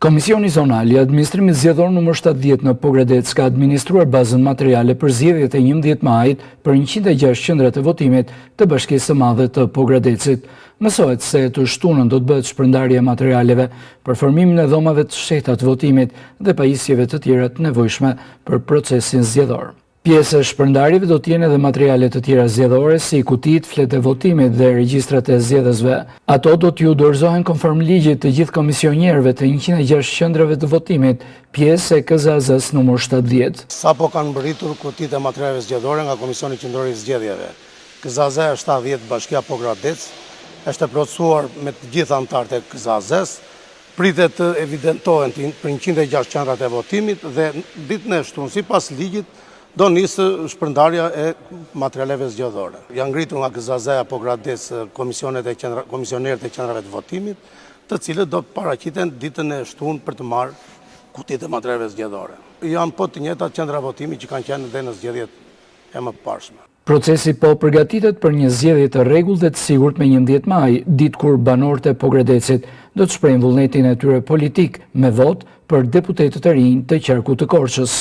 Komisioni Zonal i Administrimit Zgjedhor nr. 70 në Pogradec ka administruar bazën materiale për zgjedhjet e 11 majit për 106 qendrat e votimit të Bashkisë së Madhe të Pogradecit. Mësohet se të shtunën do të bëhet shpërndarje e materialeve për formimin e dhomave të shteta të votimit dhe pajisjeve të tjera të nevojshme për procesin zgjedhor. Pjesë e shpërndarjeve do t'jenë edhe materiale të tjera zgjedhore si kutit, fletë e votimit dhe regjistrat e zgjedhësve. Ato do t'ju dorëzohen konform ligjit të gjithë komisionjerëve të 106 qendrave të votimit, pjesë e KZAZ nr. 70. Sapo kanë mbërritur kutit e materialeve zgjedhore nga Komisioni Qendror i Zgjedhjeve. KZAZ 70 Bashkia Pogradec është e plotësuar me të gjithë anëtarët e KZAZ, pritet të evidentohen për 106 qendrat e votimit dhe ditën e shtunë sipas ligjit do nisë shpërndarja e materialeve zgjedhore. Janë ngritur nga KZAZ-ja Pogradec komisionerët e qendrave të votimit, të cilët do të paraqiten ditën e shtunë për të marrë kutitë e materialeve zgjedhore. Janë po të njëjtat qendra votimi që kanë qenë dhe në zgjedhjet e mëparshme. Procesi po përgatitet për një zgjedhje të rregullt dhe të sigurt me 11 maj, ditë kur banorët e Pogradecit do të shprehin vullnetin e tyre politik me votë për deputetët e rinj të qarkut të Korçës.